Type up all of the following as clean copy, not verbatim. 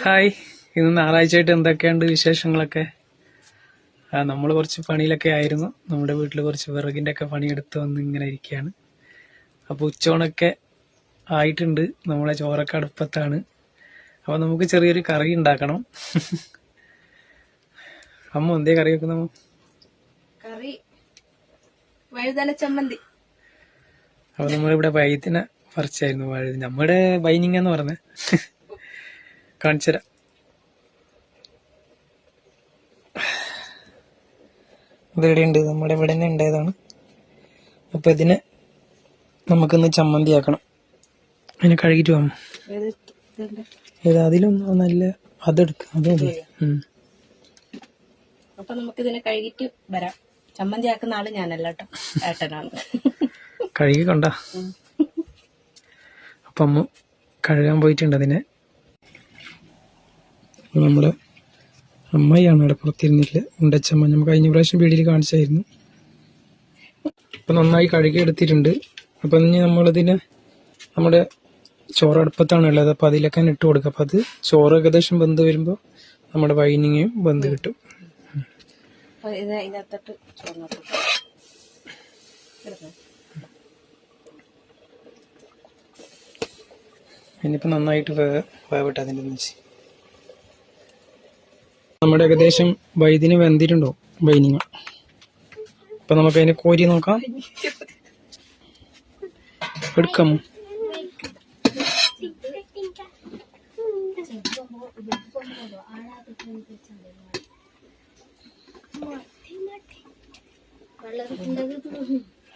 Hi, ഇന്ന് ഞായറാഴ്ചയായിട്ട് എന്തൊക്കെയുണ്ട് വിശേഷങ്ങളൊക്കെ? നമ്മൾ കുറച്ച് പണിയിലൊക്കെ ആയിരുന്നു. നമ്മുടെ വീട്ടിൽ കുറച്ച് വിറകിന്റെ ഒക്കെ പണിയെടുത്ത് വന്ന് ഇങ്ങനെ ഇരിക്കുകയാണ്. അപ്പോൾ ഉച്ചോണൊക്കെ ആയിട്ടുണ്ട്. നമ്മളെ ചോറൊക്കെ അടുപ്പത്താണ്. അപ്പോൾ നമുക്ക് ചെറിയൊരു കറി ഉണ്ടാക്കണം. അമ്മ എന്തേ കറി വെക്കുന്ന? കറി വഴുതന ചമ്മന്തി. അപ്പോൾ നമ്മളിവിടെ വൈദ്യന പറിച്ചായിരുന്നു. നമ്മുടെ ബൈനിങ് എന്ന് പറഞ്ഞ കാണിച്ചുതരാം. ഇതിവിടെയുണ്ട്, നമ്മുടെ ഇവിടെ തന്നെ ഉണ്ടായതാണ്. അപ്പൊ ഇതിനെ നമുക്കൊന്ന് ചമ്മന്തി ആക്കണം. അതിനെ കഴുകിട്ട് പോകാം. അതിലും നല്ല അതെടുക്കാം, അത് മതി. അപ്പൊ നമുക്ക് ഇതിനെ കഴുകിട്ട് വരാം. ചമ്മന്തി ആക്കുന്ന ആള് ഞാനല്ല കേട്ടോ, ഏട്ടനാണ്. കഴുകി കൊണ്ട. അപ്പൊ അമ്മ കഴുകാൻ പോയിട്ടുണ്ട് അതിനെ. നമ്മുടെ അമ്മയാണ് അവിടെ പുറത്തിരുന്നില്ല. ഉണ്ടച്ചമ്മ നമുക്ക് കഴിഞ്ഞ പ്രാവശ്യം വീഡിയോയിൽ കാണിച്ചായിരുന്നു. അപ്പൊ നന്നായി കഴുകി എടുത്തിട്ടുണ്ട്. അപ്പൊ ഇനി നമ്മളിതിന് നമ്മുടെ ചോറ് അടുപ്പത്താണ് ഉള്ളത്. അപ്പൊ അതിലൊക്കെ ഇട്ട് കൊടുക്കുക. അപ്പൊ അത് ചോറ് ഏകദേശം വെന്ത് വരുമ്പോ നമ്മുടെ വൈനിങ്ങും വെന്ത് കിട്ടും. ഇനിയിപ്പോ നന്നായിട്ട് വേവട്ടെ അതിന്റെ വെച്ച്. നമ്മുടെ ഏകദേശം വൈദ്യന് വെന്തിട്ടുണ്ടോ വൈനിങ്ങ. അപ്പൊ നമുക്ക് അതിനെ കോരി നോക്കാം. എടുക്കാം.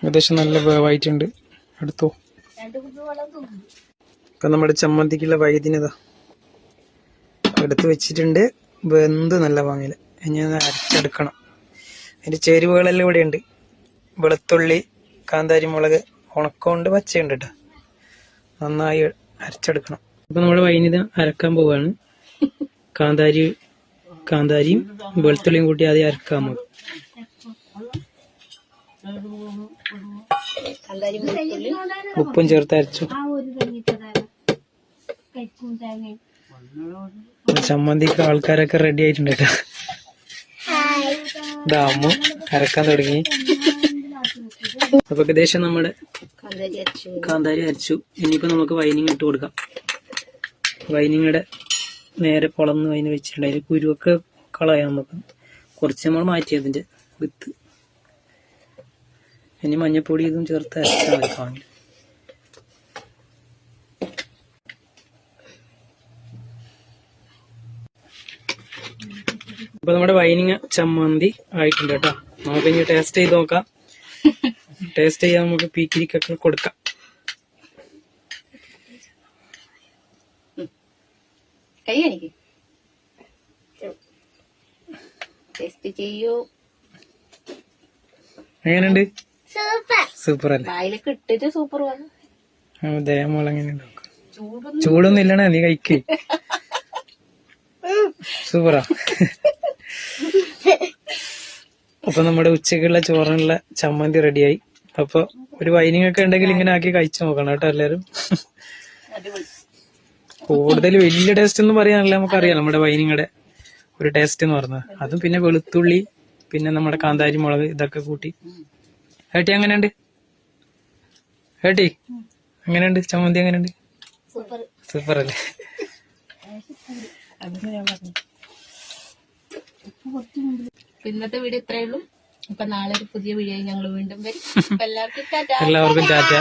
ഏകദേശം നല്ല വേവായിട്ടുണ്ട്. എടുത്തോ. ഇപ്പൊ നമ്മുടെ ചമ്മന്തിക്കുള്ള വൈദ്യനതാ എടുത്ത് വെച്ചിട്ടുണ്ട്. വെന്ത് നല്ല വാങ്ങില്ല. ഇനി അരച്ചെടുക്കണം. അതിന്റെ ചേരുവകളെല്ലാം ഇവിടെ ഉണ്ട്. വെളുത്തുള്ളി, കാന്താരി മുളക്, ഉണക്കമുണ്ട്, പച്ചയുണ്ട് കേട്ടോ. നന്നായി അരച്ചെടുക്കണം. അപ്പൊ നമ്മുടെ വൈനിത അരക്കാൻ പോവാണ്. കാന്താരിയും വെളുത്തുള്ളിയും കൂട്ടി ആദ്യം അരക്കാൻ പോകും. ഉപ്പും ചേർത്ത് അരച്ചു. ചമ്മന്തിക്ക് ആൾക്കാരൊക്കെ റെഡി ആയിട്ടുണ്ട് കേട്ടോ. അമ്മ അരക്കാൻ തുടങ്ങി. അപ്പൊ ഏകദേശം നമ്മുടെ കാന്താരി അരച്ചു. ഇനിയിപ്പോ നമുക്ക് വൈനിങ് ഇട്ട് കൊടുക്കാം. വൈനിങ്ങയുടെ നേരെ പൊളന്ന് അതിന് വെച്ചിട്ടുണ്ട്. അതിന് കുരുവൊക്കെ കളയാം നമുക്ക്. കുറച്ച് നമ്മൾ മാറ്റി അതിന്റെ വിത്ത്. ഇനി മഞ്ഞപ്പൊടി ഇതും ചേർത്ത് അരച്ചാൽ മതി പാങ്ങിൽ. അപ്പൊ നമ്മുടെ വൈനിങ്ങ ചമ്മന്തി ആയിട്ടുണ്ട് കേട്ടോ. നമുക്ക് ഇനി ടേസ്റ്റ് ചെയ്ത് നോക്കാം. ടേസ്റ്റ് ചെയ്യാൻ നമുക്ക് പീക്കിരിക്കൊക്കെ കൊടുക്കാം. എങ്ങനെയുണ്ട്? സൂപ്പർ അല്ലേ? ദേഹമോൾ എങ്ങനെയുണ്ട്? ചൂടൊന്നും ഇല്ലണേ, നീ കഴിക്ക്. സൂപ്പറാ. അപ്പൊ നമ്മുടെ ഉച്ചക്കുള്ള ചോറിനുള്ള ചമ്മന്തി റെഡിയായി. അപ്പൊ ഒരു വൈനിങ് ഒക്കെ ഉണ്ടെങ്കിൽ ഇങ്ങനെ ആക്കി കഴിച്ചു നോക്കണം കേട്ടോ എല്ലാരും. കൂടുതൽ വലിയ ടേസ്റ്റ് ഒന്നും പറയാനല്ല, നമുക്കറിയാം നമ്മുടെ വൈനിങ്ങയുടെ ഒരു ടേസ്റ്റ് എന്ന് പറഞ്ഞത്. അതും പിന്നെ വെളുത്തുള്ളി, പിന്നെ നമ്മുടെ കാന്താരി മുളക് ഇതൊക്കെ കൂട്ടി. ഏട്ടി എങ്ങനെയുണ്ട്? ഏട്ടി എങ്ങനെയുണ്ട് ചമ്മന്തി? എങ്ങനെയുണ്ട്? സൂപ്പർ അല്ലേ? ഇന്നത്തെ വീഡിയോ ഇത്രയേ ഉള്ളൂ. അപ്പൊ നാളെ ഒരു പുതിയ വീഡിയോ ഞങ്ങൾ വീണ്ടും വരും. എല്ലാവർക്കും ടാറ്റ.